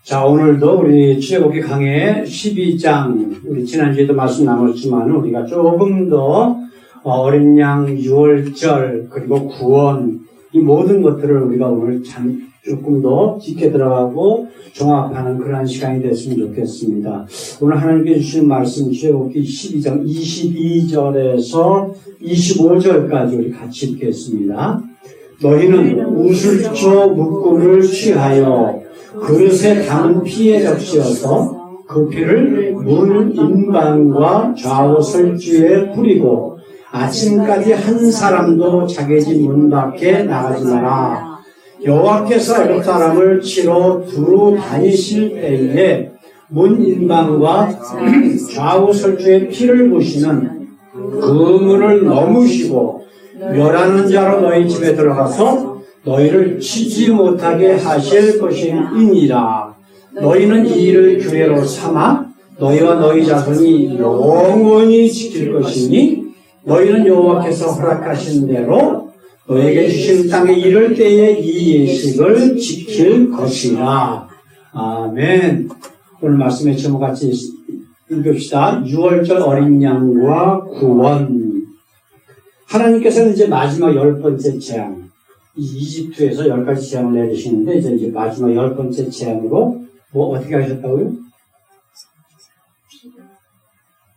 자, 오늘도 우리 출애굽기 강해 12장, 우리 지난주에도 말씀 나눴지만 우리가 조금 더 어린 양 6월절 그리고 구원 이 모든 것들을 우리가 오늘 조금 더 깊게 들어가고 종합하는 그러한 시간이 됐으면 좋겠습니다. 오늘 하나님께 주신 말씀 출애굽기 12장 22절에서 25절까지 우리 같이 읽겠습니다. 너희는 우슬초 묶음을 취하여 그릇에 담은 피에 적시어서 그 피를 문 인방과 좌우 설주에 뿌리고 아침까지 한 사람도 자기 집 문 밖에 나가지 마라. 여호와께서 애굽 사람을 치러 두루 다니실 때에 문 인방과 좌우 설주에 피를 부시는 그 문을 넘으시고 멸하는 자로 너희 집에 들어가서 너희를 치지 못하게 하실 것이니라. 너희는 이 일을 규례로 삼아 너희와 너희 자손이 영원히 지킬 것이니 너희는 여호와께서 허락하신 대로 너에게 주신 땅에 이를 때에 이 예식을 지킬 것이라. 아멘. 오늘 말씀의 제목 같이 읽읍시다. 6월절 어린 양과 구원. 하나님께서는 이제 마지막 10번째 재앙, 이집트에서 10가지 재앙을 내리시는데 이제 마지막 10번째 재앙으로 어떻게 하셨다고요?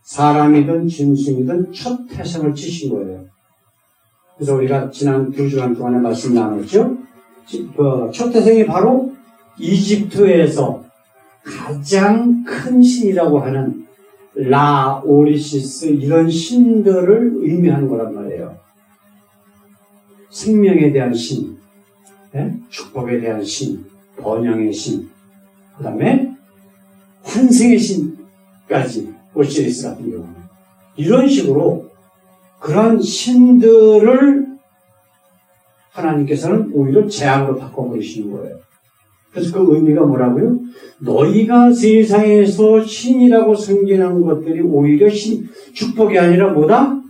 사람이든 짐승이든 첫 태생을 치신 거예요. 그래서 우리가 지난 2주간 동안에 말씀 나눴죠? 첫 태생이 바로 이집트에서 가장 큰 신이라고 하는 라, 오리시스 이런 신들을 의미하는 거란 말이에요. 생명에 대한 신, 축복에 대한 신, 번영의 신, 그 다음에 환생의 신까지 오시리스 같은 경우 이런 식으로 그런 신들을 하나님께서는 오히려 재앙으로 바꿔버리시는 거예요. 그래서 그 의미가 뭐라고요? 너희가 세상에서 신이라고 섬기는 것들이 오히려 축복이 아니라 뭐다?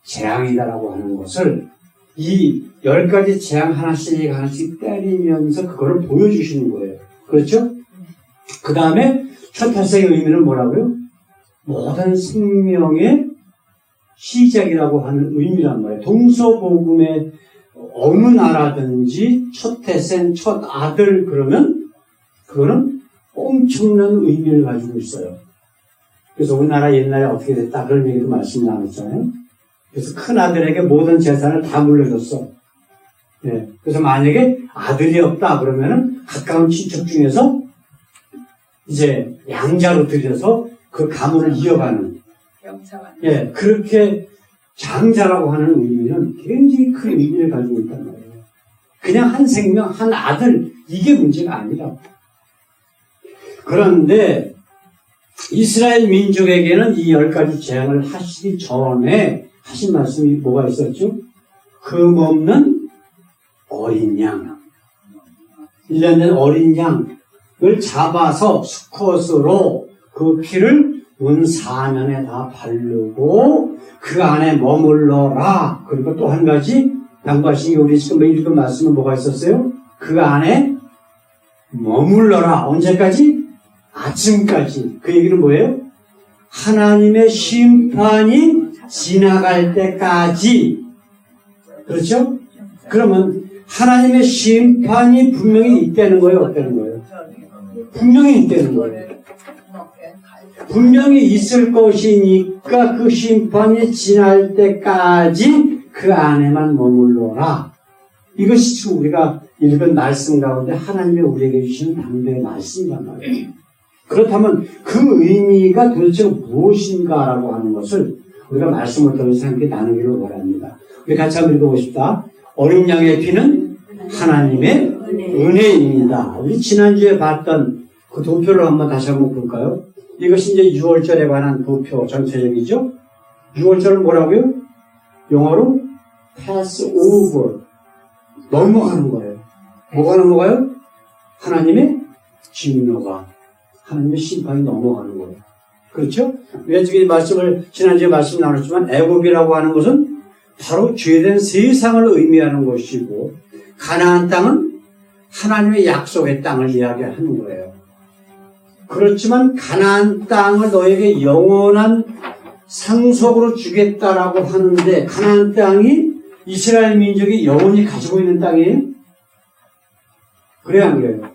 재앙이다라고 하는 것을 이 10가지 재앙 하나씩 때리면서 그거를 보여주시는 거예요. 그렇죠? 그 다음에 첫 태생의 의미는 뭐라고요? 모든 생명의 시작이라고 하는 의미란 말이에요. 동서복음의 어느 나라든지 첫 태생, 첫 아들 그러면 그거는 엄청난 의미를 가지고 있어요. 그래서 우리나라 옛날에 어떻게 됐다 그런 얘기도 말씀 나눴잖아요. 그래서 큰 아들에게 모든 재산을 다 물려줬어. 예. 그래서 만약에 아들이 없다 그러면은 가까운 친척 중에서 이제 양자로 들여서 그 가문을 이어가는. 예. 그렇게 장자라고 하는 의미는 굉장히 큰 의미를 가지고 있단 말이에요. 그냥 한 생명, 한 아들 이게 문제가 아니라. 그런데 이스라엘 민족에게는 이 10가지 재앙을 하시기 전에 하신 말씀이 뭐가 있었죠? 흠없는 어린 양. 1년 된 어린 양을 잡아서 수컷으로 그 피를 문 사면에 다 바르고 그 안에 머물러라. 그리고 또 한 가지 양보하신 게 우리 지금 읽은 말씀은 뭐가 있었어요? 그 안에 머물러라. 언제까지? 아침까지. 그 얘기는 뭐예요? 하나님의 심판이 지나갈 때까지. 그렇죠? 그러면 하나님의 심판이 분명히 있다는 거예요? 없다는 거예요? 분명히 있다는 거예요. 분명히 있을 것이니까 그 심판이 지날 때까지 그 안에만 머물러라. 이것이 지금 우리가 읽은 말씀 가운데 하나님이 우리에게 주시는 당대의 말씀이란 말이에요. 그렇다면 그 의미가 도대체 무엇인가라고 하는 것을 우리가 말씀을 통해서 함께 나누기를 원합니다. 우리 같이 한번 읽어보십시다. 어린 양의 피는 하나님의 은혜입니다. 우리 지난주에 봤던 그 도표를 다시 한번 볼까요? 이것이 이제 6월절에 관한 도표 전체적이죠? 6월절은 뭐라고요? 영어로 pass over. 넘어가는 거예요. 뭐가 넘어가요? 하나님의 진노가. 하나님의 심판이 넘어가는 거예요. 그렇죠? 우리가 지금 지난주에 말씀 나눴지만 애굽이라고 하는 것은 바로 죄된 세상을 의미하는 것이고 가나안 땅은 하나님의 약속의 땅을 이야기하는 거예요. 그렇지만 가나안 땅을 너에게 영원한 상속으로 주겠다라고 하는데 가나안 땅이 이스라엘 민족이 영원히 가지고 있는 땅이에요? 그래요, 안 그래요?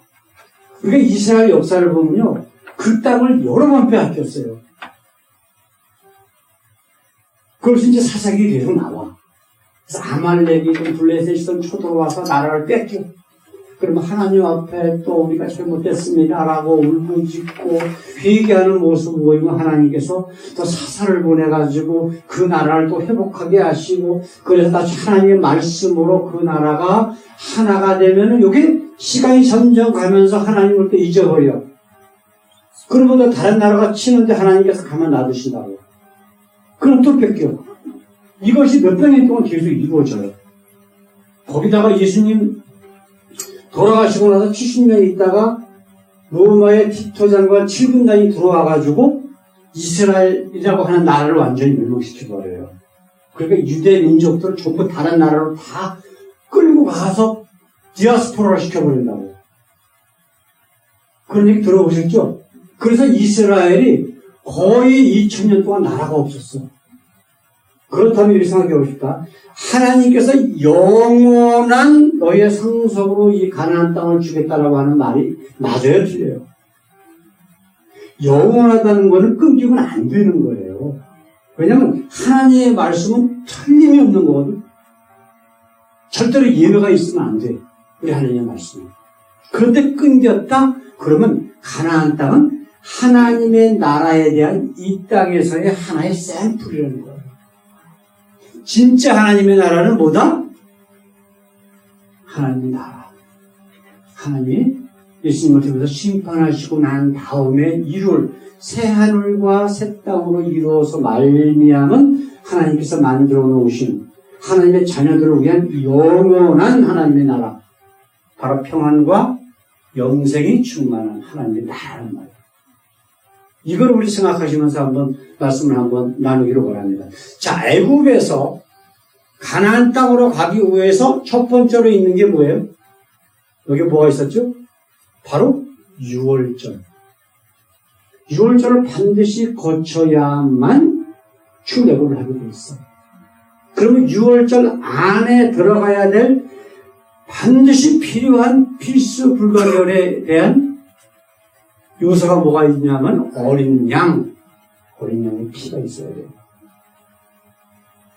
그러니까 이스라엘 역사를 보면요, 그 땅을 여러 번 빼앗겼어요. 그래서 이제 사사기 계속 나와. 그래서 아말렉이든 블레셋이든 쳐들어와서 나라를 뺏겨. 그러면 하나님 앞에 또 우리가 잘못했습니다라고 울부짖고 회개하는 모습을 보이면 하나님께서 또 사사를 보내가지고 그 나라를 또 회복하게 하시고 그래서 다시 하나님의 말씀으로 그 나라가 하나가 되면은 이게 시간이 점점 가면서 하나님을 또 잊어버려. 그러면 또 다른 나라가 치는데 하나님께서 가만 놔두신다고. 그럼 또 뺏겨. 이것이 몇백 년 동안 계속 이루어져요. 거기다가 예수님 돌아가시고 나서 70년 있다가 로마의 티토 장관 7군단이 들어와가지고 이스라엘이라고 하는 나라를 완전히 멸망시켜버려요. 그러니까 유대 민족들을 전부 다른 나라로 다 끌고 가서 디아스포라를 시켜버린다고. 그런 얘기 들어보셨죠? 그래서 이스라엘이 거의 2000년 동안 나라가 없었어. 그렇다면 이렇게 생각해 봅시다. 하나님께서 영원한 너의 상속으로 이 가나안 땅을 주겠다라고 하는 말이 맞아요, 틀려요? 영원하다는 거는 끊기고는 안 되는 거예요. 왜냐하면 하나님의 말씀은 틀림이 없는 거거든. 절대로 예외가 있으면 안 돼. 우리 하나님의 말씀은. 그런데 끊겼다? 그러면 가나안 땅은 하나님의 나라에 대한 이 땅에서의 하나의 샘플이라는 거예요. 진짜 하나님의 나라는 뭐다? 하나님의 나라. 하나님이 예수님을 통해서 심판하시고 난 다음에 이룰 새 하늘과 새 땅으로 이루어서 말미암은 하나님께서 만들어 놓으신 하나님의 자녀들을 위한 영원한 하나님의 나라. 바로 평안과 영생이 충만한 하나님의 나라란 말이에요. 이걸 우리 생각하시면서 한번 말씀을 한번 나누기로 원합니다. 자, 애굽에서 가나안 땅으로 가기 위해서 첫 번째로 있는 게 뭐예요? 여기 뭐가 있었죠? 바로 유월절. 유월절을 반드시 거쳐야만 출애굽을 하게 돼 있어. 그러면 유월절 안에 들어가야 될 반드시 필요한 필수 불가결에 대한 요소가 뭐가 있냐면 어린 양의 피가 있어야 돼요.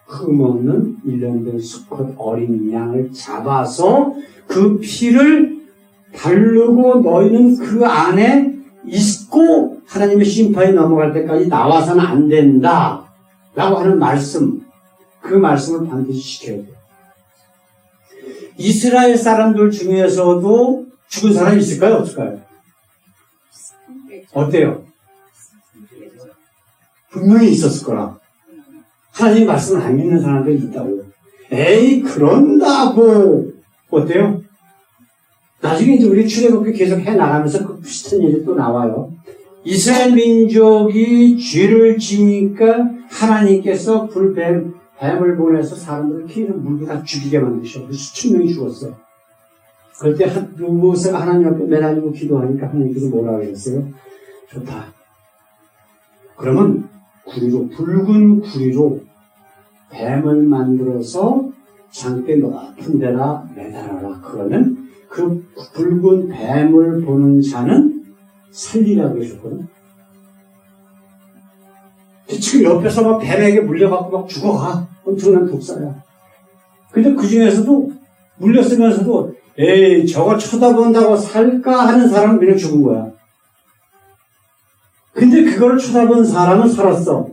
흠없는 1년 된 수컷 어린 양을 잡아서 그 피를 바르고 너희는 그 안에 있고 하나님의 심판이 넘어갈 때까지 나와서는 안 된다 라고 하는 말씀, 그 말씀을 반드시 지켜야 돼요. 이스라엘 사람들 중에서도 죽은 사람이 있을까요? 없을까요? 어때요? 분명히 있었을 거라. 하나님 말씀을 안 믿는 사람들이 있다고요. 에이, 그런다고. 어때요? 나중에 이제 우리 출애굽기 계속 해나가면서 그 비슷한 일이 또 나와요. 이스라엘 민족이 죄를 지니까 하나님께서 뱀을 보내서 사람들을 피를 물고 다 죽이게 만드셔. 수천 명이 죽었어. 그럴 때 모세가 하나님 앞에 매달리고 기도하니까 하나님께서 뭐라고 했어요? 좋다. 그러면 붉은 구리로 뱀을 만들어서 장대 높은 데다 매달아라. 그러면 그 붉은 뱀을 보는 자는 살리라고 해줬거든. 지금 옆에서 막 뱀에게 물려갖고 막 죽어가. 엄청난 독사야. 근데 그 중에서도 물렸으면서도 에이, 저거 쳐다본다고 살까 하는 사람은 그냥 죽은 거야. 근데 그거를 쳐다본 사람은 살았어.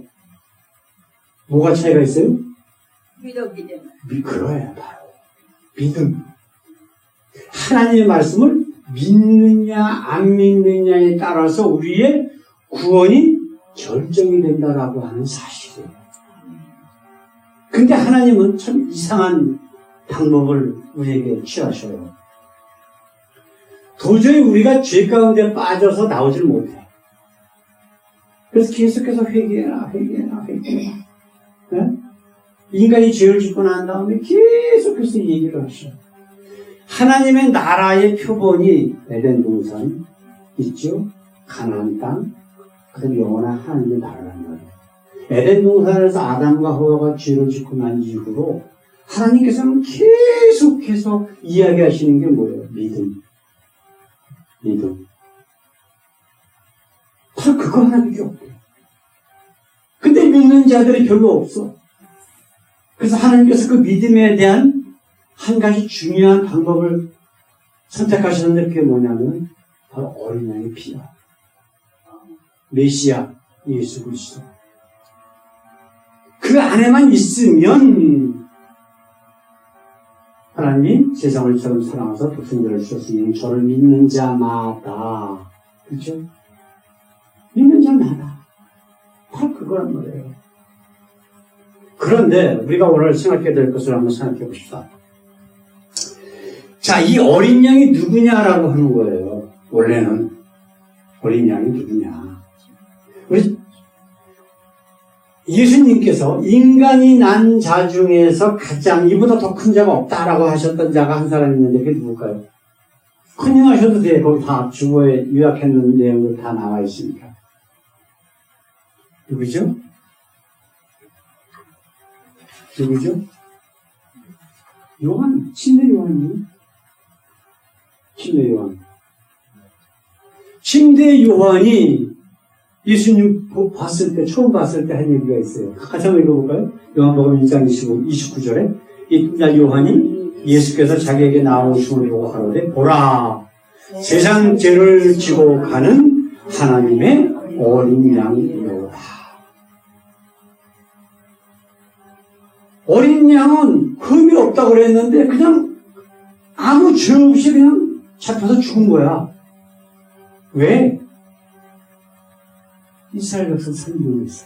뭐가 차이가 있어요? 믿음. 그거야, 바로. 믿음. 하나님의 말씀을 믿느냐, 안 믿느냐에 따라서 우리의 구원이 결정이 된다라고 하는 사실이에요. 근데 하나님은 참 이상한 방법을 우리에게 취하셔요. 도저히 우리가 죄 가운데 빠져서 나오질 못해. 그래서 계속해서 회개해라. 네? 인간이 죄를 짓고 난 다음에 계속해서 얘기를 하셔. 하나님의 나라의 표본이 에덴 동산 있죠? 가나안 땅, 그다음에 영원한 하나님의 나라라는 거예요. 에덴 동산에서 아담과 하와가 죄를 짓고 난 이후로 하나님께서는 계속해서 이야기하시는 게 뭐예요? 믿음. 바로 그거 하나밖에 없대요. 근데 믿는 자들이 별로 없어. 그래서 하나님께서 그 믿음에 대한 한 가지 중요한 방법을 선택하셨는데 그게 뭐냐면 바로 어린 양의 피야. 메시아 예수 그리스도. 그 안에만 있으면 하나님이 세상을 처럼 사랑하사 독생자를 주셨으니 저를 믿는 자마다, 그렇죠? 믿는 자마다 바로 그거란 말이에요. 그런데 우리가 오늘 생각해야 될 것을 한번 생각해 봅시다. 자, 이 어린 양이 누구냐라고 하는 거예요. 원래는 어린 양이 누구냐. 우리 예수님께서 인간이 난 자 중에서 가장 이보다 더 큰 자가 없다라고 하셨던 자가 한 사람이 있는데 그게 누굴까요? 컨닝하셔도 돼요. 거기 다 주보에 요약했는 내용으로 다 나와 있으니까. 누구죠? 요한, 침례 요한이요. 침례 요한이 예수님 봤을 때, 처음 봤을 때 한 얘기가 있어요. 같이 한번 읽어볼까요? 요한복음 1장 29절에 이날 요한이 예수께서 자기에게 나오심을 보고 하노되 보라, 세상 죄를 지고 가는 하나님의 어린 양이로다. 어린 양은 흠이 없다고 그랬는데 그냥 아무 죄 없이 그냥 잡혀서 죽은 거야. 왜? 이스라엘 백성 살리기 위해서.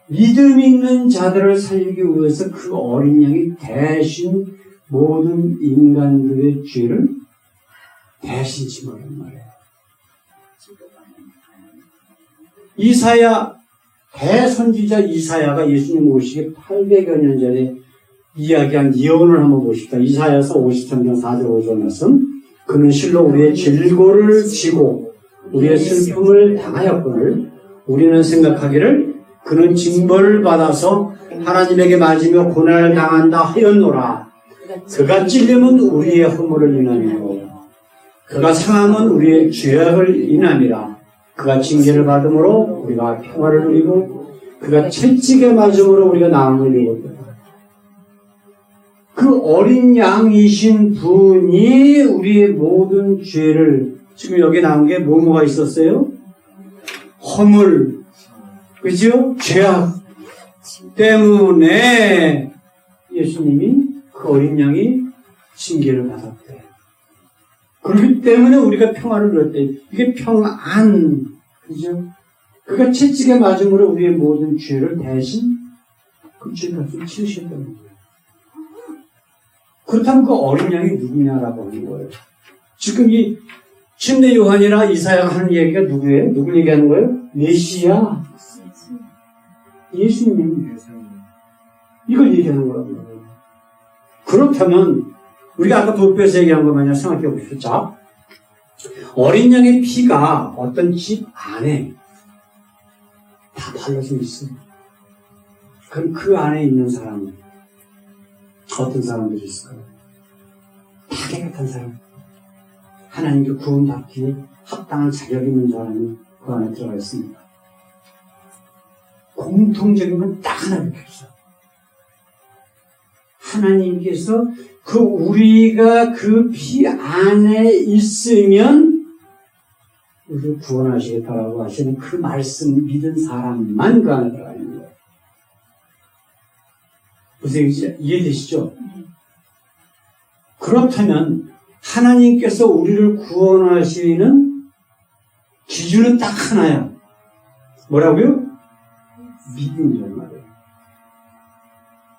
믿음 있는 자들을 살리기 위해서 그 어린 양이 대신 모든 인간들의 죄를 대신 지마란 말이에요. 이사야, 대선지자 이사야가 예수님 오시기 800여 년 전에 이야기한 예언을 한번 보십시다. 이사야서 53장 4절 5절 말씀. 그는 실로 우리의 질고를 지고 우리의 슬픔을 당하였거늘 우리는 생각하기를 그는 징벌을 받아서 하나님에게 맞으며 고난을 당한다 하였노라. 그가 찔림은 우리의 허물을 인함이고 그가 상함은 우리의 죄악을 인함이라. 그가 징계를 받음으로 우리가 평화를 누리고 그가 채찍에 맞음으로 우리가 나음을 입었다. 그 어린 양이신 분이 우리의 모든 죄를, 지금 여기 나온 게 뭐가 있었어요? 허물, 그죠? 죄악 때문에 예수님이 그 어린 양이 징계를 받았대. 그렇기 때문에 우리가 평화를 누렸대. 이게 평안, 그죠? 그가 채찍에 맞음으로 우리의 모든 죄를 대신 그 죄값을 치우셨다는 거예요. 그렇다면 그 어린 양이 누구냐라고 하는 거예요. 지금 이 침례 요한이나 이사야가 하는 얘기가 누구예요? 누굴 얘기하는 거예요? 메시아. 예수님. 이걸 얘기하는 거라고요. 그렇다면 우리가 아까 도표에서 얘기한 것 마냥 생각해 보십시오. 자, 어린 양의 피가 어떤 집 안에 다 발라져 있어요. 그럼 그 안에 있는 사람은 어떤 사람들이 있을까요? 다 깨끗한 사람. 하나님께 구원받기에 합당한 자격 있는 사람이 그 안에 들어가 있습니다. 공통적인 건 딱 하나밖에 없어요. 하나님께서 우리가 그 피 안에 있으면 우리를 구원하시겠다라고 하시는 그 말씀 믿은 사람만 그 안에 들어가 있는 거예요. 무슨 얘기인지 이해되시죠? 그렇다면 하나님께서 우리를 구원하시는 기준은 딱 하나야. 뭐라고요? 믿음이란 말이에요.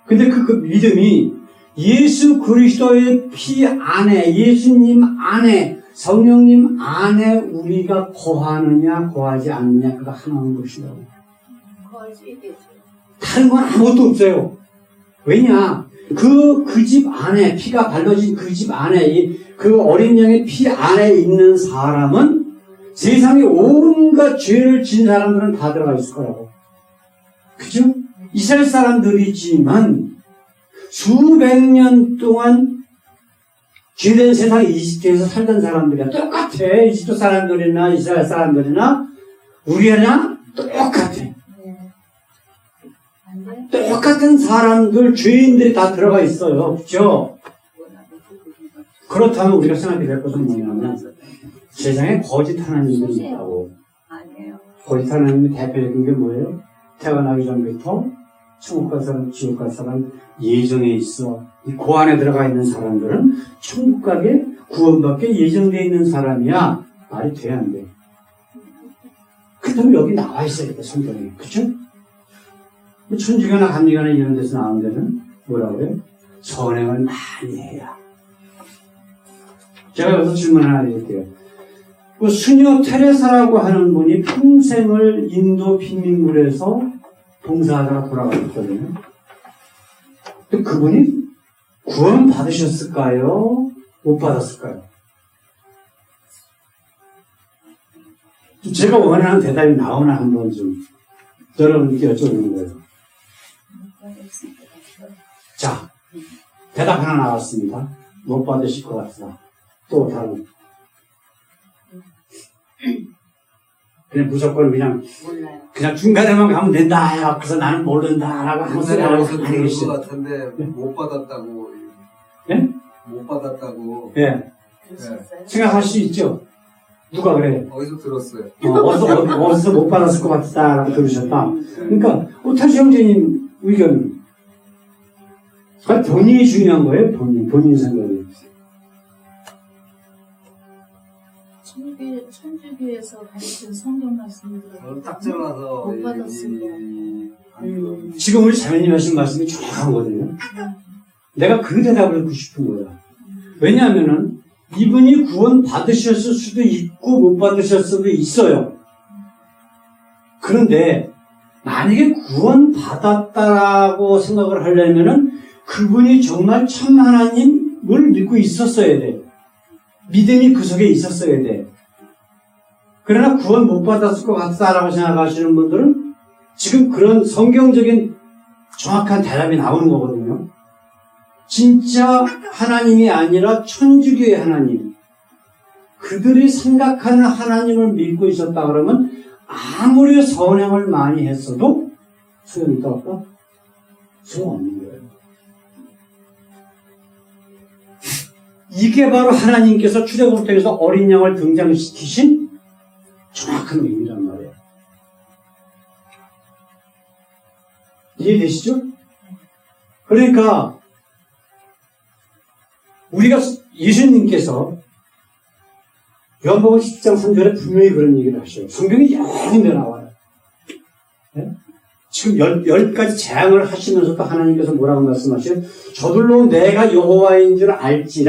근데 그 믿음이 예수 그리스도의 피 안에, 예수님 안에, 성령님 안에 우리가 거하느냐 거하지 않느냐 그가 하나인 것이라고. 다른 건 아무것도 없어요. 왜냐? 그 집 안에, 피가 발라진 그 집 안에, 그 어린 양의 피 안에 있는 사람은 세상에 온갖 죄를 진 사람들은 다 들어가 있을 거라고. 그죠? 이스라엘 사람들이지만 수백 년 동안 죄된 세상 이집트에서 살던 사람들이야. 똑같아. 이집트 사람들이나 이스라엘 사람들이나 우리나 똑같아. 똑같은 사람들, 죄인들이 다 들어가 있어요. 그죠? 그렇다면 우리가 생각해야 될 것은 뭐냐면 세상에 거짓 하나님들이 있다고. 거짓 하나님의 대표적인 게 뭐예요? 태어나기 전부터 천국 갈 사람, 지옥 갈 사람 예정에 있어. 이 고 안에 들어가 있는 사람들은 천국 가게 구원받게 예정되어 있는 사람이야. 말이 돼, 안 돼? 그렇다면 여기 나와 있어야 돼, 성경에. 그쵸? 천주교나 감리교나 이런 데서 나온 데는 뭐라고 그래요? 선행을 많이 해야. 제가 여기서 질문 하나 드릴게요. 그 수녀 테레사라고 하는 분이 평생을 인도 빈민굴에서 봉사하다가 돌아가셨거든요. 근데 그분이 구원 받으셨을까요? 못 받았을까요? 제가 원하는 대답이 나오나 한번 좀 여러분께 여쭤보는 거예요. 자, 대답 하나 나왔습니다. 못 받으실 것 같다. 또 다른. 그냥 무조건 그냥 중간에만 가면 된다. 그래서 나는 모른다라고 하는 소리 하고 들은 것 같은데 못 받았다고. 예? 못 받았다고. 예. 네. 생각할 수 있죠. 누가 그래? 어디서 들었어요? 어디서 못 받았을 것 같다라고 들으셨다. 그러니까 오타시 형제님 의견은 본인이 중요한 거예요. 본인 생각이. 천주교에서 가르친 성경 말씀들을 저는 딱 잘라서 못 받았습니다. 지금 우리 자매님 하신 말씀이 정확하거든요. 내가 그 대답을 듣고 싶은 거야. 왜냐하면은 이분이 구원 받으셨을 수도 있고 못 받으셨을 수도 있어요. 그런데 만약에 구원 받았다라고 생각을 하려면은 그분이 정말 참 하나님을 믿고 있었어야 돼. 믿음이 그 속에 있었어야 돼. 그러나 구원 못 받았을 것 같다라고 생각하시는 분들은 지금 그런 성경적인 정확한 대답이 나오는 거거든요. 진짜 하나님이 아니라 천주교의 하나님. 그들이 생각하는 하나님을 믿고 있었다 그러면 아무리 선행을 많이 했어도 소용이 있다 없다? 소용없는 거예요. 이게 바로 하나님께서 출애굽을 통해서 어린 양을 등장시키신 정확한 의미란 말이에요. 이해되시죠? 그러니까 우리가 예수님께서 요한복음 10장 3절에 분명히 그런 얘기를 하셔요. 성경이 여러 군데 나와요. 네? 지금 10가지 재앙을 하시면서도 하나님께서 뭐라고 말씀하셔요? 저들로 내가 여호와인 줄 알게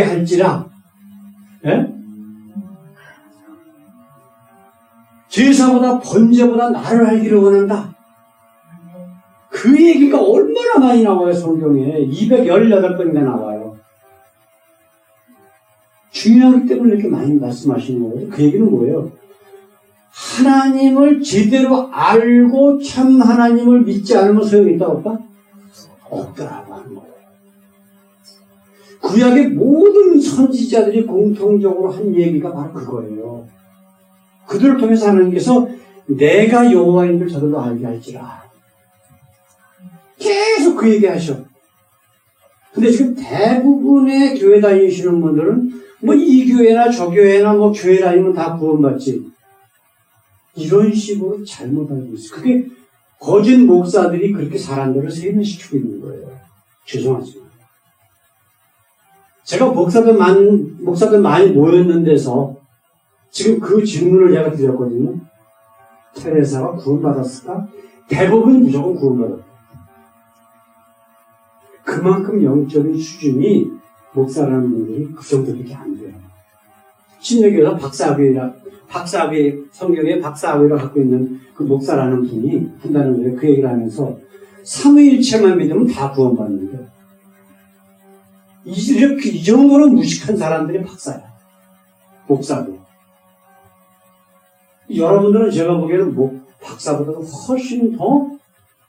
할지라. 네? 제사보다 번제보다 나를 알기를 원한다. 그 얘기가 얼마나 많이 나와요, 성경에. 218번이나 나와요. 중요하기 때문에 이렇게 많이 말씀하시는 거예요. 그 얘기는 뭐예요? 하나님을 제대로 알고 참 하나님을 믿지 않으면 소용이 있다, 없다? 없더라고 하는 거예요. 구약의 모든 선지자들이 공통적으로 한 얘기가 바로 그거예요. 그들을 통해서 하나님께서 내가 여호와인 줄 저들도 알게 할지라. 계속 그 얘기 하셔. 근데 지금 대부분의 교회 다니시는 분들은 뭐 이 교회나 저 교회나 뭐 교회 다니면 다 구원받지. 이런 식으로 잘못 알고 있어요. 그게 거짓 목사들이 그렇게 사람들을 세뇌시키고 있는 거예요. 죄송하지만. 제가 목사들 많이 모였는 데서 지금 그 질문을 제가 드렸거든요. 테레사가 구원받았을까? 대부분 무조건 구원받았다. 그만큼 영적인 수준이 목사라는 분들이 그 정도밖에 안 돼요. 신약에서 박사학위, 성경에 박사학위를 갖고 있는 그 목사라는 분이 한다는 거예요. 그 얘기를 하면서 삼위일체만 믿으면 다 구원받는 거예요. 이 정도로 무식한 사람들이 박사야. 목사도. 여러분들은 제가 보기에는 박사보다도 훨씬 더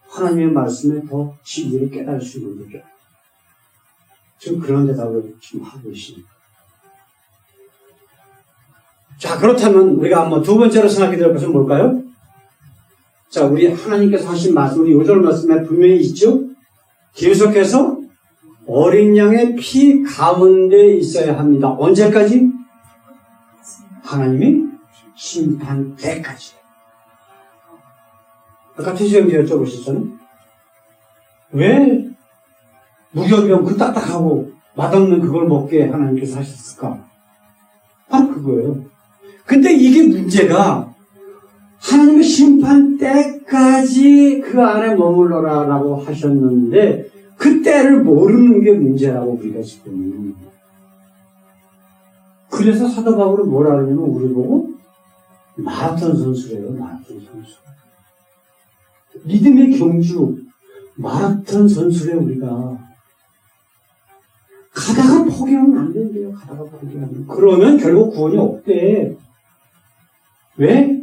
하나님의 말씀에 더 진리를 깨달을 수 있는 거죠. 지금 그런 대답을 지금 하고 있습니다. 자, 그렇다면 우리가 한번 두 번째로 생각해 될 것은 뭘까요? 자, 우리 하나님께서 하신 말씀, 우리 요절 말씀에 분명히 있죠? 계속해서 어린 양의 피 가운데 있어야 합니다. 언제까지? 하나님이 심판 때까지. 아까 태수형제 여쭤보셨잖아요. 왜 무교병 그 딱딱하고 맛없는 그걸 먹게 하나님께서 하셨을까? 바로 그거예요. 근데 이게 문제가 하나님의 심판 때까지 그 안에 머물러라라고 하셨는데 그 때를 모르는 게 문제라고 우리가 지금. 그래서 사도 바울은 뭐라 그러냐면 우리 보고 마라톤 선수래요. 마라톤 선수. 믿음의 경주 마라톤 선수래 우리가. 가다가 포기하면 안 된대요. 가다가 포기하면. 그러면 결국 구원이 없대. 왜?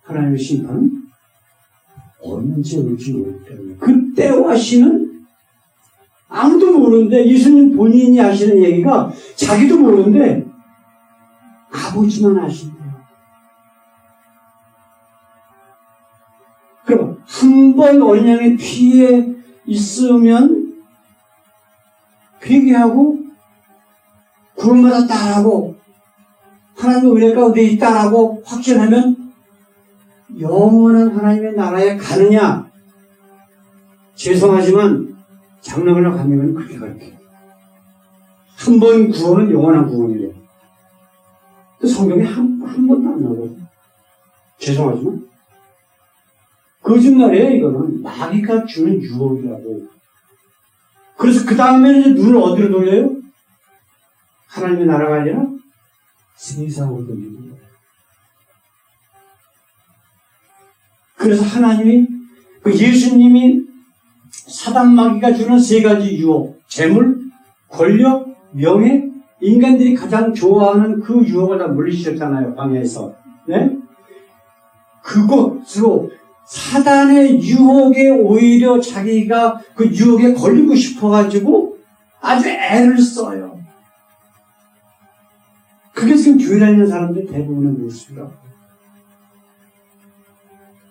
하나님의 심판은 언제 올지 모르기 때문에. 그때와 시는 아무도 모르는데 예수님 본인이 하시는 얘기가 자기도 모르는데 아버지만 아신대요. 그럼 한 번 어린 양의 피에 있으면 회개하고 구원받았다라고 하나님의 은혜 가운데 있다라고 확신하면 영원한 하나님의 나라에 가느냐? 죄송하지만 장로교나 가면 그렇게 가르쳐요. 한 번 구원은 영원한 구원이래요. 성경에 한 번도 안 나오거든요. 죄송하지만 거짓말이에요. 이거는 마귀가 주는 유혹이라고. 그래서 그 다음에는 이제 눈을 어디로 돌려요? 하나님의 나라가 아니라 세상으로 돌리는 거예요. 그래서 하나님이 그 예수님이 사단 마귀가 주는 세 가지 유혹, 재물, 권력, 명예, 인간들이 가장 좋아하는 그 유혹을 다 물리치셨잖아요. 광야에서. 네? 그것으로 사단의 유혹에 오히려 자기가 그 유혹에 걸리고 싶어가지고 아주 애를 써요. 그게 지금 교회 다니는 사람들 대부분의 모습이라고.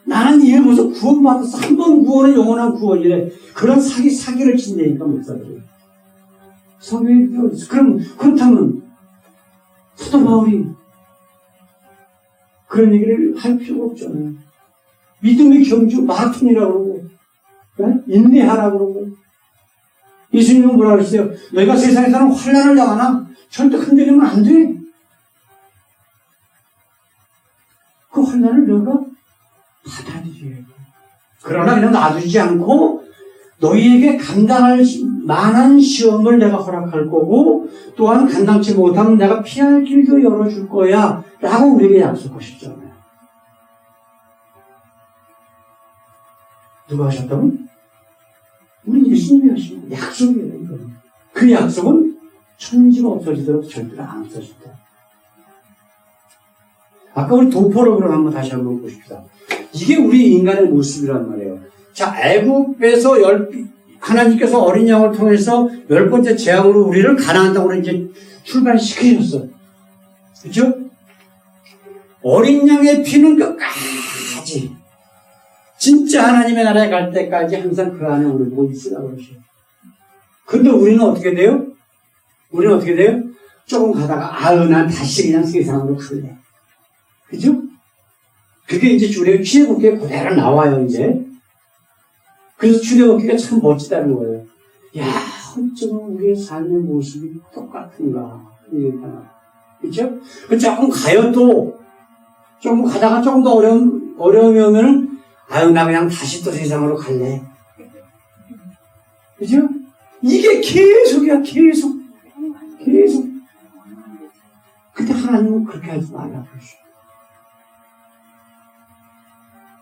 나는 이를 보면서 구원받았어. 한 번 구원은 영원한 구원이래. 그런 사기를 친다니까, 목사들이. 성경이 그럼, 그렇다면, 사도 바울이 그런 얘기를 할 필요가 없잖아요. 믿음의 경주 마라톤이라고 그러고, 네? 인내하라고 그러고. 예수님은 뭐라 그랬어요? 너희가 세상에서는 환난을 당하나 절대 흔들리면 안 돼. 그 환난을 너가 받아들여야 돼. 그러나 그냥 놔두지 않고 너희에게 감당할 만한 시험을 내가 허락할 거고 또한 감당치 못하면 내가 피할 길도 열어줄 거야 라고 우리에게 약속하셨잖아요. 누가 하셨다면? 우리 예수님이 하신 약속이에요. 이거는. 그 약속은 천지가 없어지도록 절대로 안 없어진다. 아까 우리 도포록으로 다시 한번 보십시다. 이게 우리 인간의 모습이란 말이에요. 자, 애굽에서 하나님께서 어린 양을 통해서 10번째 재앙으로 우리를 가나안 땅으로 이제 출발시키셨어요. 그렇죠? 어린 양의 피는 끝까지 진짜 하나님의 나라에 갈 때까지 항상 그 안에 우리 보고 있으라고 그러셔요. 근데 우리는 어떻게 돼요? 조금 가다가 난 다시 그냥 세상으로 갈래. 그죠? 그게 이제 출애굽기에 그대로 나와요, 이제. 그래서 출애굽기가 참 멋지다는 거예요. 야, 어쩌면 우리의 삶의 모습이 똑같은가. 그죠? 조금 가요, 또. 조금 가다가 조금 더 어려우면은, 나 그냥 다시 또 세상으로 갈래. 그죠? 이게 계속이야, 계속. 근데 하나님은 그렇게 하지 말라고 그러시죠.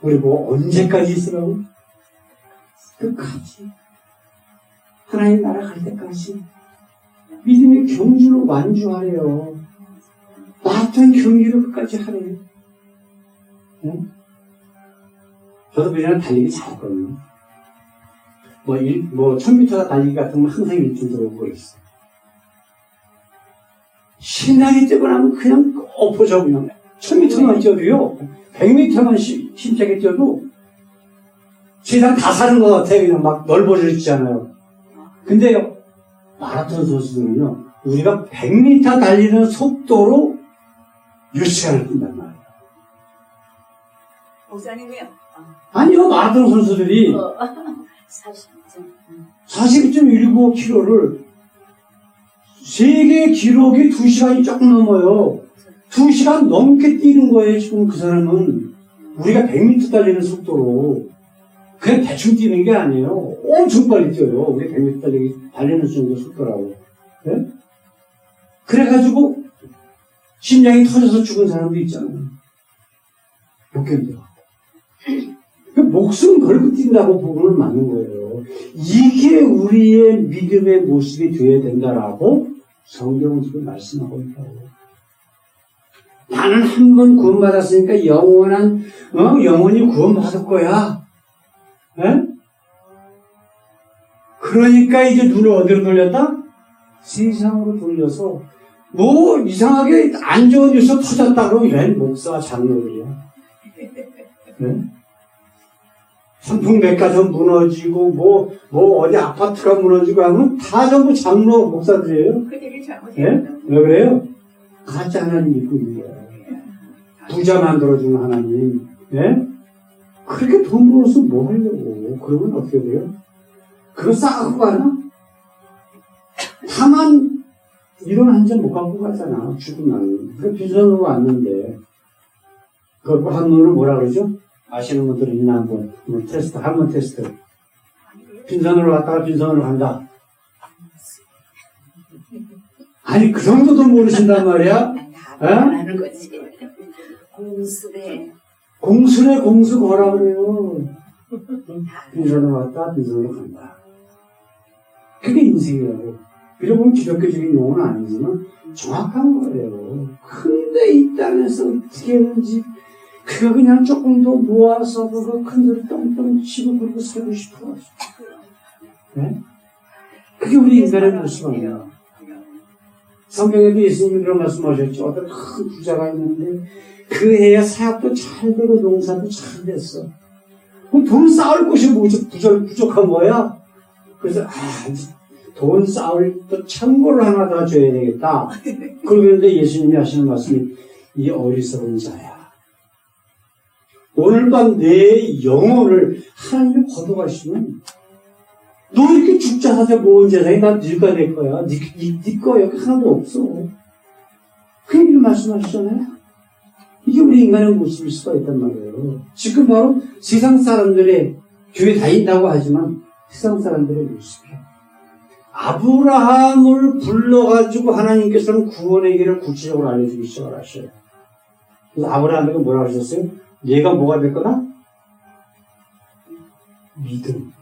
우리 뭐 언제까지 있으라고? 끝까지. 하나님 나라 갈 때까지. 믿음의 경주로 완주하래요. 어떤 경기를 끝까지 하래요. 네? 저도 그냥 달리기 잘했거든요. 1000m 달리기 같은 건 항상 1등 들어오고 있어요. 신나게 뛰고 나면 그냥 엎어져, 그냥. 1000m만 뛰어도요, 100m만 힘차게 뛰어도 세상 다 사는 것 같아요. 그냥 막 넓어지잖아요. 근데요, 마라톤 선수들은요, 우리가 100m 달리는 속도로 몇 시간을 뛴단 말이에요. 목사님이요? 아니요, 마라톤 선수들이 42.19km를 세계 기록이 2시간이 조금 넘어요. 2시간 넘게 뛰는 거예요, 지금 그 사람은. 우리가 100m 달리는 속도로. 그냥 대충 뛰는 게 아니에요. 엄청 빨리 뛰어요. 우리 100m 달리는 정도 속도라고. 네? 그래가지고, 심장이 터져서 죽은 사람도 있잖아요. 못 견뎌. 목숨 걸고 뛴다고 보면 맞는 거예요. 이게 우리의 믿음의 모습이 되어야 된다라고 성경은 지금 말씀하고 있다고. 나는 한 번 구원받았으니까 영원히 구원받을 거야. 에? 그러니까 이제 눈을 어디로 돌렸다? 세상으로 돌려서 이상하게 안 좋은 뉴스 터졌다고 웬 목사 장로들이야. 네? 삼풍백화점 무너지고 어디 아파트가 무너지고 하면 다 전부 장로 목사들이에요. 그들이 잘못해요. 네? 왜 그래요? 가짜 하나님 믿고 있는 거예요. 부자 만들어주는 하나님. 네? 그렇게 돈 벌어서 뭐 하려고. 그러면 어떻게 돼요? 그거 싸고 가나? 다만 이런 한 잔 못 갖고 가잖아. 죽으면. 그 빈손으로 왔는데 그 한문을 뭐라 그러죠? 아시는 분들은 있나 한번 테스트, 한번 테스트. 빈손으로 왔다가 빈손으로 간다. 아니 그 정도도 모르신단 말이야? 하는 거지. 공수래. 공수 거라 그래요. 빈손으로 왔다, 빈손으로 간다. 그게 인생이라고. 비록 기독교적인 용어는 아니지만 정확한 거예요. 근데 이 땅에서 어떻게 하는지 그거 그냥 조금 더 모아서 그거 큰 소리 똥똥 치고 그러고 살고 싶어. 네? 그게 우리 인간의 모습 아니야. 성경에도 예수님이 그런 말씀하셨죠. 어떤 큰 부자가 있는데 그 해에 사업도 잘 되고 농사도 잘 됐어. 그럼 돈 쌓을 곳이 뭐지? 부족한 거야? 그래서 돈 쌓을 또 창고를 하나 더 줘야 되겠다. 그러는데 예수님이 하시는 말씀이 이 어리석은 자야. 오늘 밤 내 영혼을 하나님이 거둬가시면 너 이렇게 죽자 사자 모은 재산이 난 네가 될 거야. 네 거 여기 하나도 없어. 그 얘기를 말씀하시잖아요. 이게 우리 인간의 모습일 수가 있단 말이에요. 지금 바로 세상 사람들의 교회 다닌다고 하지만 세상 사람들의 모습이야. 아브라함을 불러가지고 하나님께서는 구원의 길을 구체적으로 알려주기 시작을 하셔요. 그래서 아브라함에게 뭐라고 하셨어요? 얘가 뭐가 될 거다? 믿음.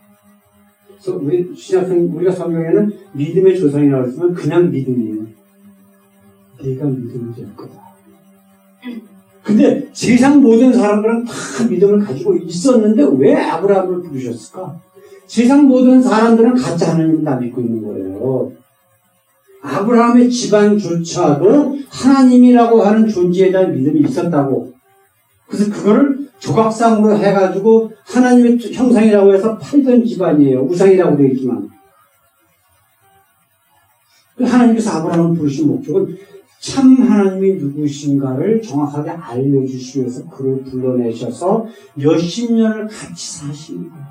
그래서 우리가 성경에는 믿음의 조상이라고 했으면 그냥 믿음이에요. 네가 믿음이 될 거다. 근데 세상 모든 사람들은 다 믿음을 가지고 있었는데 왜 아브라함을 부르셨을까? 세상 모든 사람들은 가짜 하나님을 다 믿고 있는 거예요. 아브라함의 집안조차도 하나님이라고 하는 존재에 대한 믿음이 있었다고. 그래서 그거를 조각상으로 해가지고 하나님의 형상이라고 해서 팔던 집안이에요. 우상이라고 되어 있지만. 하나님께서 아브라함을 부르신 목적은 참 하나님이 누구신가를 정확하게 알려주시기 위해서 그를 불러내셔서 몇십 년을 같이 사시는 거예요.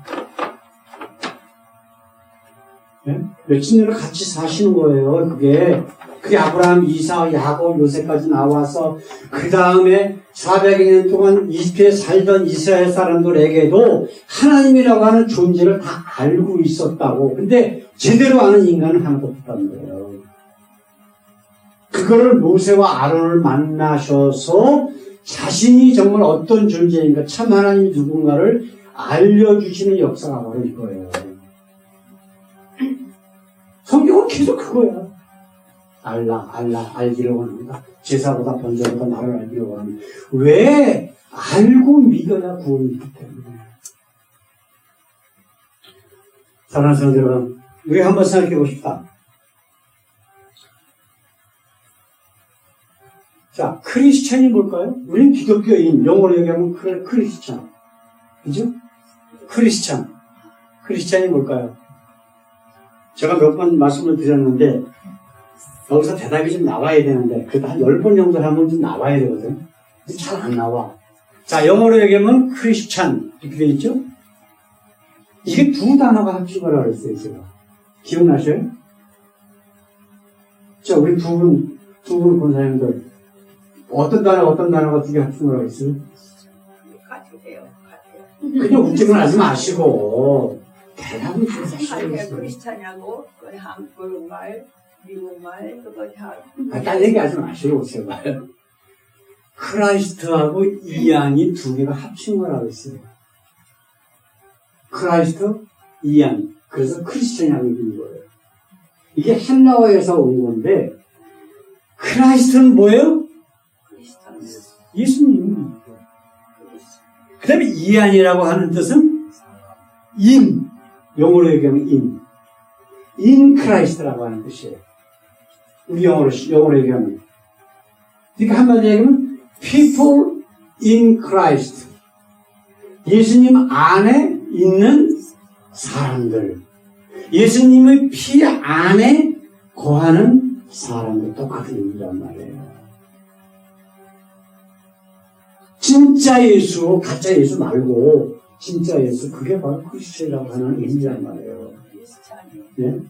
네? 몇십 년을 같이 사시는 거예요. 그게 아브라함, 이삭, 야곱, 요셉까지 나와서 그 다음에 400여 년 동안 이집트에 살던 이스라엘 사람들에게도 하나님이라고 하는 존재를 다 알고 있었다고. 근데 제대로 아는 인간은 하나도 없다는 거예요. 그거를 모세와 아론을 만나셔서 자신이 정말 어떤 존재인가, 참 하나님이 누군가를 알려주시는 역사가 바로 이거예요. 성경은 계속 그거야. 알기를 원한다. 제사보다 번제보다 나를 알기를 원한다. 왜? 알고 믿어야 구원이 있기 때문에. 사랑하는 성도 여러분, 우리 한번 생각해 보십시다. 자, 크리스찬이 뭘까요? 우리는 기독교인, 영어로 얘기하면 크리스찬. 그죠? 크리스찬이 뭘까요? 제가 몇 번 말씀을 드렸는데, 여기서 대답이 좀 나와야 되는데, 그래도 한 10번 정도 하면 좀 나와야 되거든. 잘 안 나와. 자, 영어로 얘기하면 크리스찬. 이렇게 되어 있죠? 이게 두 단어가 합치거라 그랬어요, 제가. 기억나셔요? 자, 우리 두 분 권사님들, 어떤 단어가 두 개 합치거라 그랬어요? 같으세요. 그냥 웃기만 하지 마시고, 대답을 좀 같아요. 하시겠어요. 크리스찬하고 한국말, 미국말 그거 다. 딴 얘기하지 마시고, 제발. 크라이스트하고 이안이 두 개가 합친 거라고 했어요. 크라이스트, 이안. 그래서 크리스천이라고 있는 거예요. 이게 헬라어에서 온 건데, 크라이스트는 뭐예요? 크리스찬. 예수님. 그 다음에 이안이라고 하는 뜻은 인. 영어로 얘기하면 인. 인 크라이스트라고 하는 뜻이에요. 우리 영어로 얘기하면. 그러니까 한마디로 얘기하면 people in Christ. 예수님 안에 있는 사람들. 예수님의 피 안에 거하는 사람들 똑같은 의미란 말이에요. 진짜 예수, 가짜 예수 말고 진짜 예수, 그게 바로 크리스천이라고 하는 의미란 말이에요. 크리스찬이. 예?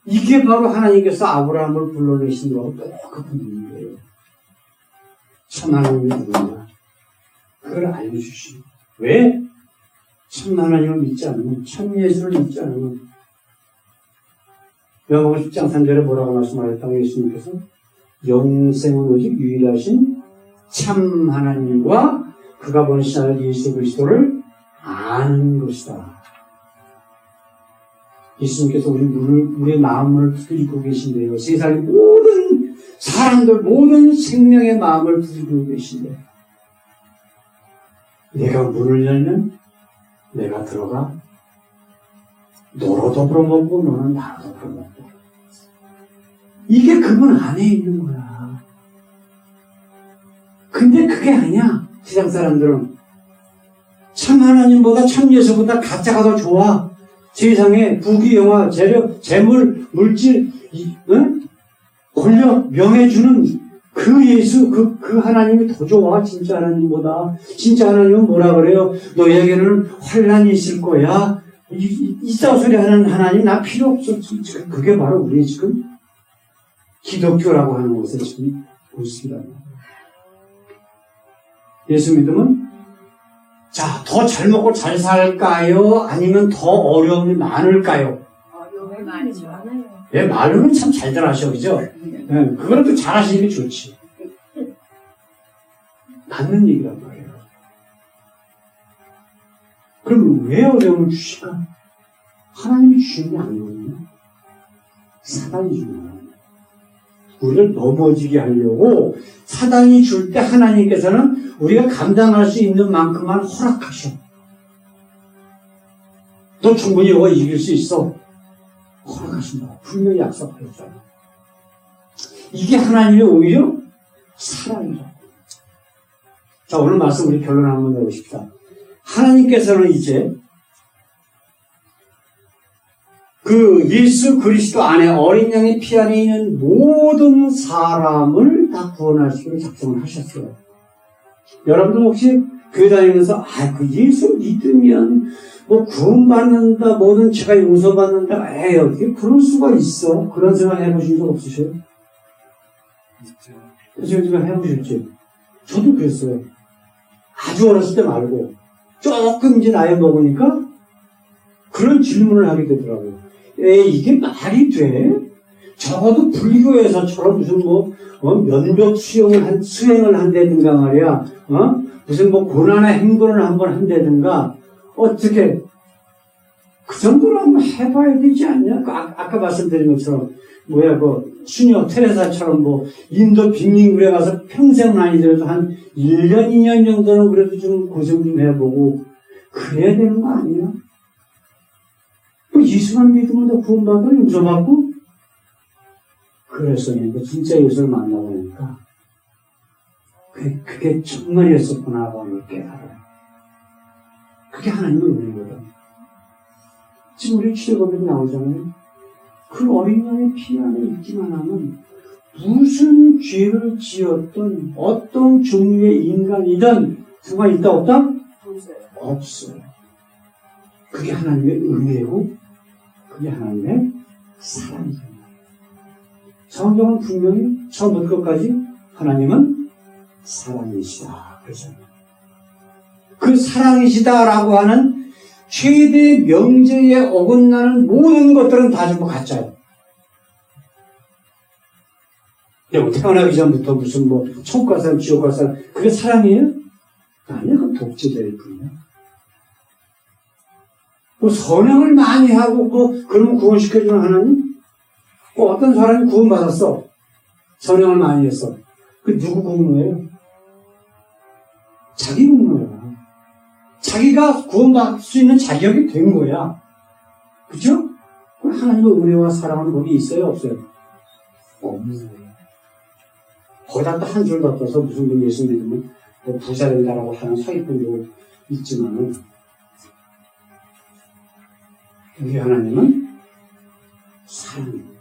이게 바로 하나님께서 아브라함을 불러내신 거하고 똑같은 의미예요. 참 하나님이 누구냐? 그걸 알려주시고. 왜? 참 하나님을 믿지 않으면, 참 예수를 믿지 않으면, 요한복음 10장 3절에 뭐라고 말씀하셨다고 예수님께서? 영생은 오직 유일하신 참 하나님과 그가 보내신 아들 예수 그리스도를 아는 것이다. 예수님께서 우리의 마음을 두드리고 계신데요. 세상의 모든 사람들, 모든 생명의 마음을 두드리고 계신데, 내가 문을 열면 내가 들어가 너로 더불어 먹고 너는 나로 더불어 먹고. 이게 그분 안에 있는 거야. 근데 그게 아니야. 세상 사람들은 참 하나님보다 참 예수보다 가짜가 더 좋아. 세상에 부귀 영화 재력 재물 물질 권력 명예 주는 그 예수 그 하나님이 더 좋아. 진짜 하나님보다. 진짜 하나님은 뭐라 그래요? 너에게는 환난이 있을 거야. 이따 소리 하는 하나님 나 필요 없어. 그게 바로 우리 지금 기독교라고 하는 것을 지금 모습이라는 거예요. 예수 믿으면 자, 더 잘 먹고 잘 살까요? 아니면 더 어려움이 많을까요? 어려움이 많죠. 예, 말로는 참 잘들 하셔, 그죠? 예, 그거는 또 잘 하시는 게 좋지. 맞는 얘기란 말이에요. 그럼 왜 어려움을 주실까? 하나님이 주신 게 아니거든요. 사단이 주는 거예요. 우리를 넘어지게 하려고 사단이 줄 때 하나님께서는 우리가 감당할 수 있는 만큼만 허락하셔. 너 충분히 이거 이길 수 있어. 허락하신다. 분명히 약속하셨잖아. 이게 하나님의 오히려 사랑이라고. 자, 오늘 말씀 우리 결론 한번 해보십시다. 하나님께서는 이제 그 예수 그리스도 안에 어린 양의 피 안에 있는 모든 사람을 다 구원하시기로 작정을 하셨어요. 여러분들 혹시 교회 다니면서 그 예수 믿으면 뭐 구원받는다, 뭐든 제가 용서받는다, 어떻게 그럴 수가 있어? 그런 생각 해보신 적 없으세요? 있죠. 지금 해보셨지? 저도 그랬어요. 아주 어렸을 때 말고 조금 이제 나이 먹으니까 그런 질문을 하게 되더라고요. 이게 말이 돼? 적어도 불교에서처럼 무슨 면벽 수행을 한다든가 말이야. 무슨 고난의 행군을 한번 한다든가. 어떻게, 그 정도로 한번 해봐야 되지 않냐? 아까 말씀드린 것처럼, 수녀 테레사처럼 뭐 인도 빈민굴에 가서 평생은 아니더라도 한 1년, 2년 정도는 그래도 좀 고생 좀 해보고 그래야 되는 거 아니야? 뭐 예수만 믿으면 너 구원받아 용서받고? 그래서 그 진짜 예수를 만나보니까 그게 정말이었었구나 하고 하는 걸 깨달아요. 그게 하나님의 은혜거든. 지금 우리 취해법이 나오잖아요. 그 어린 양의 피 안에 있기만 하면 무슨 죄를 지었던 어떤 종류의 인간이든 상관이 있다 없다? 없어요. 없어요. 그게 하나님의 은혜고 그게 하나님의 사랑이에요. 성경은 분명히 처음부터 끝까지 하나님은 사랑이시다. 그렇죠? 그 사랑이시다라고 하는 최대 명제에 어긋나는 모든 것들은 다 전부 가짜예요. 여러분, 태어나기 전부터 무슨 뭐 천국 갈 사람, 지옥 갈 사람, 그게 사랑이에요? 아니요, 그건 독재자일 뿐이에요. 뭐 선행을 많이 하고 그러면 구원시켜주는 하나님? 어떤 사람이 구원받았어. 선행을 많이 했어. 그 누구 공로예요? 자기 공로야. 자기가 구원받을 수 있는 자격이 된 거야. 그죠? 하나님의 은혜와 사랑은 거기 있어요? 없어요? 없는 거예요. 거기다 또 한 줄 더 떠서 무슨 분 예수 믿으면 뭐 부자 된다라고 하는 사기꾼도 있지만은 우리 하나님은 사랑입니다.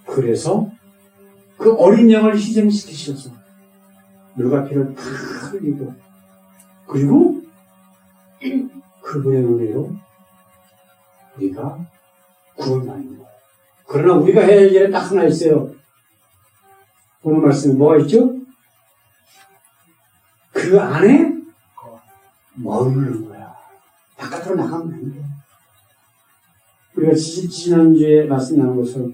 그래서 그 어린 양을 희생시키셔서 물과 피를 다 흘리고 그리고 그분의 은혜로 우리가 구원받는 거예요. 그러나 우리가 해야 할 일은 딱 하나 있어요. 오늘 말씀에 뭐가 있죠? 그 안에 머무르는 거야. 바깥으로 나가면 안 돼. 우리가 지난주에 말씀 나눈 것처럼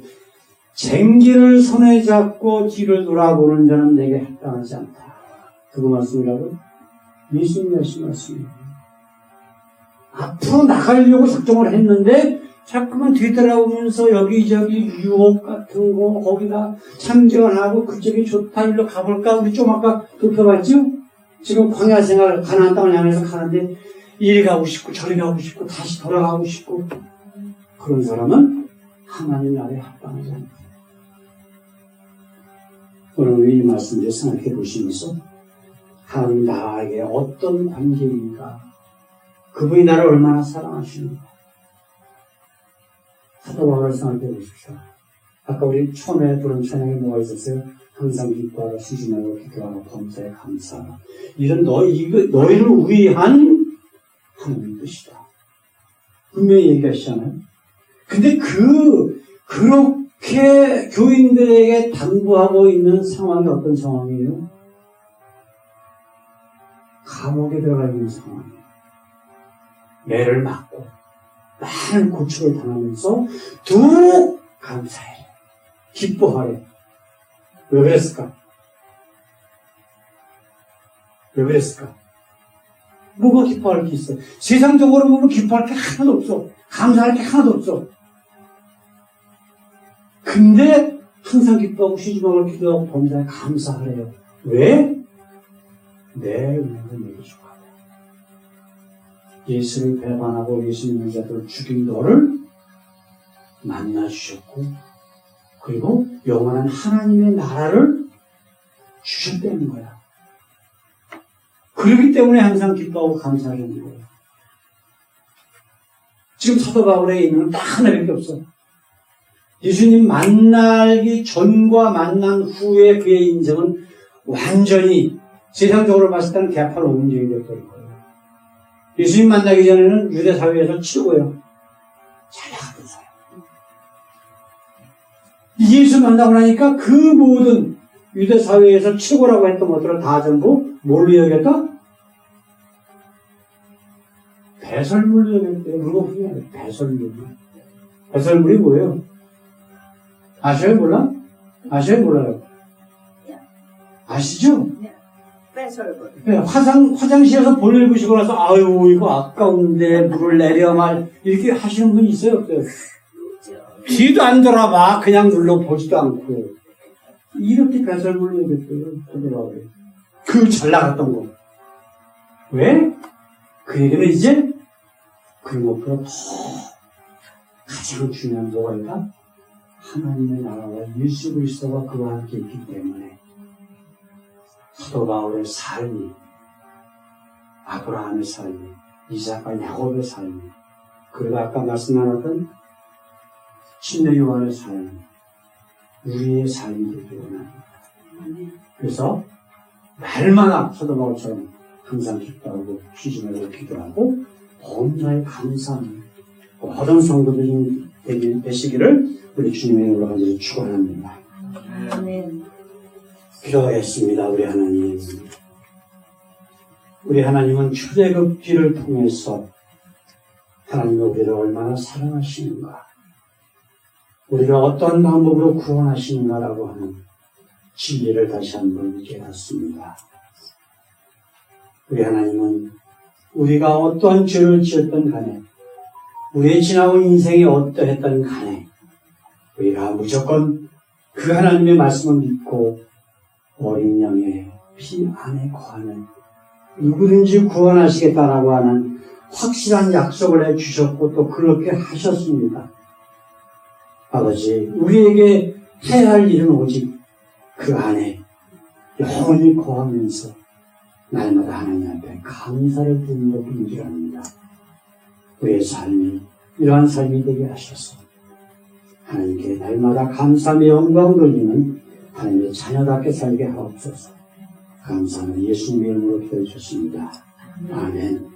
쟁기를 손에 잡고 뒤를 돌아보는 자는 내게 합당하지 않다. 그거 말씀이라고? 예수님이 하신 말씀이에요. 앞으로 나가려고 작정을 했는데 자꾸만 뒤돌아오면서 여기저기 유혹 같은 거 거기다 참견하고 그쪽이 좋다 일로 가볼까? 우리 좀 아까 돌펴봤죠? 지금 광야 생활 가나안 땅을 향해서 가는데 이리 가고 싶고 저리 가고 싶고 다시 돌아가고 싶고 그런 사람은 하나님 나라에 합당하지 않다. 오늘 이 말씀을 생각해 보시면서 하나님 나에게 어떤 관계인가 그분이 나를 얼마나 사랑하시는가 사도 바울을 생각해 보십시오. 아까 우리 처음에 부른 찬양에 뭐가 있었어요? 항상 기뻐하라 수준하고 기도하라 범사에 감사하라. 이런 너희를 위한 하나님의 뜻이다. 분명히 얘기하시잖아요. 근데 그렇게 교인들에게 당부하고 있는 상황이 어떤 상황이에요? 감옥에 들어가 있는 상황이에요. 매를 맞고 많은 고초를 당하면서 더욱 감사해. 기뻐하래. 왜 그랬을까? 왜 그랬을까? 뭐가 기뻐할 게 있어? 세상적으로 보면 기뻐할 게 하나도 없어. 감사할 게 하나도 없어. 근데 항상 기뻐하고 쉬지 말고 기도하고 범사에 감사하래요. 왜? 내 은혜가 내게 주고 예수를 배반하고 예수 믿는 자들을 죽인 너를 만나주셨고 그리고 영원한 하나님의 나라를 주셨다는 거야. 그렇기 때문에 항상 기뻐하고 감사하는 거예요. 지금 사도 바울에 있는 건 딱 하나밖에 없어. 예수님 만나기 전과 만난 후에 그의 인생은 완전히 세상적으로 봤을 때는 개판 옹정이 되었던 거예요. 예수님 만나기 전에는 유대 사회에서 최고예요. 잘 나가던 사람. 예수 만나고 나니까 그 모든 유대 사회에서 최고라고 했던 것들을 다 전부 뭘로 여겼다? 배설물로 여겼대요. 물거품이 아니라 배설물. 배설물이 뭐예요? 아셔요? 몰라? 아셔요? 몰라요? 아시죠? 배설물. 네, 화장실에서 볼일 보시고 나서 아유 이거 아까운데 물을 내려 말 이렇게 하시는 분이 있어요? 없어요? 뒤도 안 돌아봐. 그냥 눌러보지도 않고. 이렇게 배설물로 되더라고요. 그 잘 나갔던 거. 왜? 그 얘기는 이제 그런 것보다 더 가장 중요한 뭐가 있다? 하나님의 나라와 예수 그리스도가 그와 함께 있기 때문에 사도 바울의 삶이, 아브라함의 삶이, 이삭과 야곱의 삶이, 그리고 아까 말씀 나눴던 침례 요한의 삶, 우리의 삶이 되기 원합니다. 그래서 날마다 사도 바울처럼 항상 기도하고 기준으로 기도하고 범사에 감사하는 모든 성도들이 되시기를 우리 주님의 이름으로 간절히 축원합니다. 아멘. 기도하겠습니다. 우리 하나님. 우리 하나님은 출애굽기를 통해서 하나님이 우리를 얼마나 사랑하시는가, 우리를 어떤 방법으로 구원하시는가라고 하는 진리를 다시 한번 깨닫습니다. 우리 하나님은 우리가 어떠한 죄를 지었던 간에, 우리의 지나온 인생이 어떠했던 간에 우리가 무조건 그 하나님의 말씀을 믿고 어린 양의 피 안에 거하는 누구든지 구원하시겠다라고 하는 확실한 약속을 해주셨고 또 그렇게 하셨습니다. 아버지, 우리에게 해야 할 일은 오직 그 안에 영원히 거하면서 날마다 하나님 앞에 감사를 드리는 것뿐이라 합니다. 우리의 삶이 이러한 삶이 되게 하셔서 하나님께 날마다 감사의 영광 돌리는 하나님의 자녀답게 살게 하옵소서. 감사는 예수님의 이름으로 기도해 주셨습니다. 아멘.